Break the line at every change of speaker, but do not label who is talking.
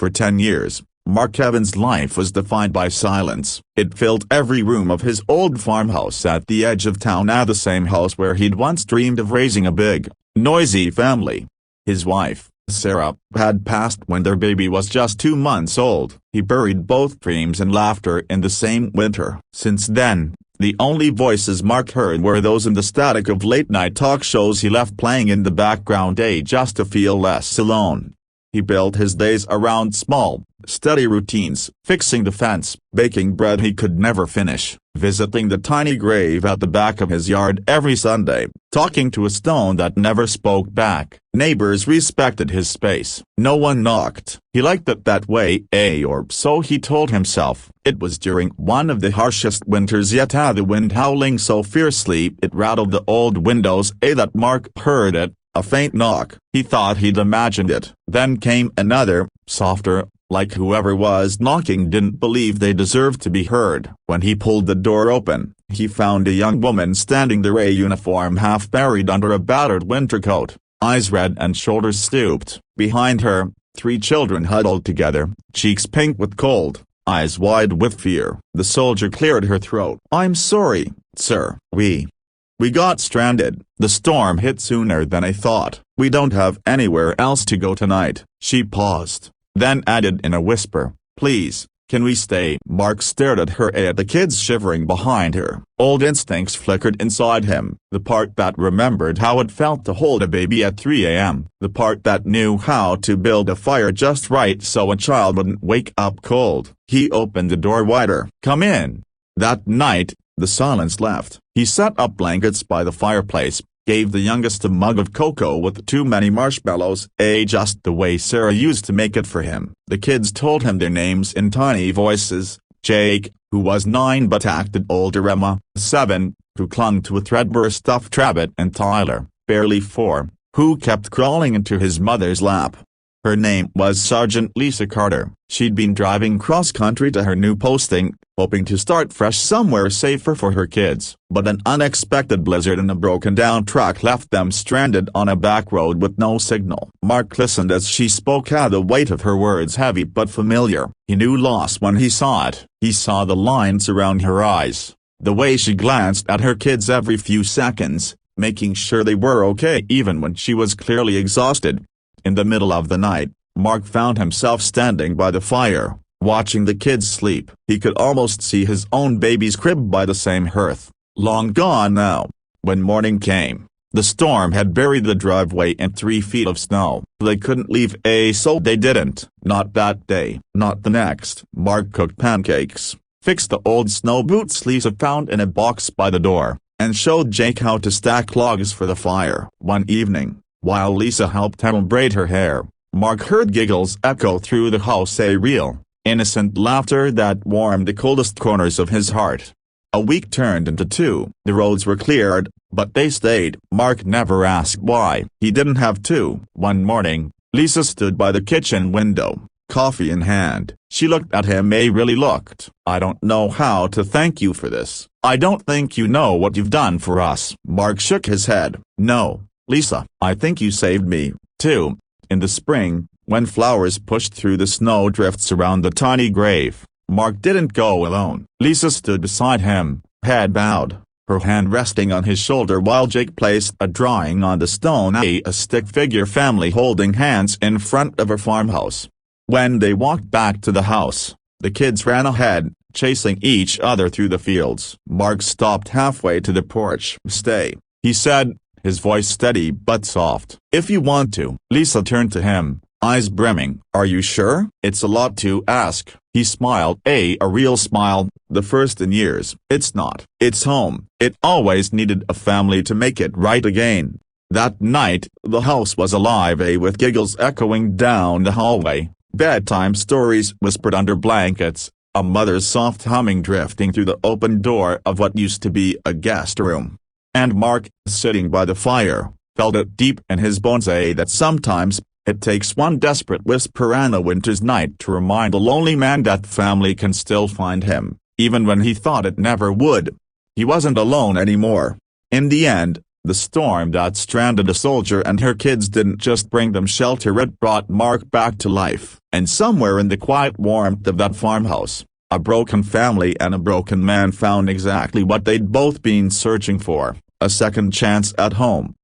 For 10 years, Mark Evans' life was defined by silence. It filled every room of his old farmhouse at the edge of town, the same house where he'd once dreamed of raising a big, noisy family. His wife, Sarah, had passed when their baby was just 2 months old. He buried both dreams and laughter in the same winter. Since then, the only voices Mark heard were those in the static of late-night talk shows he left playing in the background just to feel less alone. He built his days around small, steady routines, fixing the fence, baking bread he could never finish, visiting the tiny grave at the back of his yard every Sunday, talking to a stone that never spoke back. Neighbors respected his space. No one knocked. He liked it that way, or so he told himself. It was during one of the harshest winters yet, the wind howling so fiercely it rattled the old windows, that Mark heard it. A faint knock. He thought he'd imagined it. Then came another, softer, like whoever was knocking didn't believe they deserved to be heard. When he pulled the door open, he found a young woman standing there, a uniform half buried under a battered winter coat, eyes red and shoulders stooped. Behind her, 3 children huddled together, cheeks pink with cold, eyes wide with fear. The soldier cleared her throat. "I'm sorry, sir. We got stranded. The storm hit sooner than I thought. We don't have anywhere else to go tonight." She paused, then added in a whisper, "Please, can we stay?" Mark stared at her, at the kids shivering behind her. Old instincts flickered inside him, the part that remembered how it felt to hold a baby at 3 a.m., the part that knew how to build a fire just right so a child wouldn't wake up cold. He opened the door wider. "Come in." That night, the silence left. He set up blankets by the fireplace, gave the youngest a mug of cocoa with too many marshmallows, just the way Sarah used to make it for him. The kids told him their names in tiny voices: Jake, who was 9 but acted older, Emma, 7, who clung to a threadbare stuffed rabbit, and Tyler, barely 4, who kept crawling into his mother's lap. Her name was Sergeant Lisa Carter. She'd been driving cross-country to her new posting, hoping to start fresh somewhere safer for her kids. But an unexpected blizzard and a broken-down truck left them stranded on a back road with no signal. Mark listened as she spoke, the weight of her words heavy but familiar. He knew loss when he saw it. He saw the lines around her eyes, the way she glanced at her kids every few seconds, making sure they were okay even when she was clearly exhausted. In the middle of the night, Mark found himself standing by the fire, watching the kids sleep. He could almost see his own baby's crib by the same hearth, long gone now. When morning came, the storm had buried the driveway in 3 feet of snow. They couldn't leave, so they didn't. Not that day, not the next. Mark cooked pancakes, fixed the old snow boots Lisa found in a box by the door, and showed Jake how to stack logs for the fire. One evening, while Lisa helped him braid her hair, Mark heard giggles echo through the house, a real, innocent laughter that warmed the coldest corners of his heart. A week turned into 2. The roads were cleared, but they stayed. Mark never asked why. He didn't have to. One morning, Lisa stood by the kitchen window, coffee in hand. She looked at him, really looked. "I don't know how to thank you for this. I don't think you know what you've done for us." Mark shook his head. "No, Lisa, I think you saved me, too." In the spring, when flowers pushed through the snow drifts around the tiny grave, Mark didn't go alone. Lisa stood beside him, head bowed, her hand resting on his shoulder while Jake placed a drawing on the stone, a stick figure family holding hands in front of a farmhouse. When they walked back to the house, the kids ran ahead, chasing each other through the fields. Mark stopped halfway to the porch. "Stay," he said, his voice steady but soft. "If you want to." Lisa turned to him, eyes brimming. "Are you sure?" "It's a lot to ask." He smiled, a real smile, the first in years. "It's not. It's home. It always needed a family to make it right again." That night, the house was alive, with giggles echoing down the hallway, bedtime stories whispered under blankets, a mother's soft humming drifting through the open door of what used to be a guest room. And Mark, sitting by the fire, felt it deep in his bones, that sometimes, it takes one desperate whisper on a winter's night to remind a lonely man that family can still find him, even when he thought it never would. He wasn't alone anymore. In the end, The storm that stranded a soldier and her kids didn't just bring them shelter, it brought Mark back to life. And somewhere in the quiet warmth of that farmhouse, a broken family and a broken man found exactly what they'd both been searching for: a second chance at home.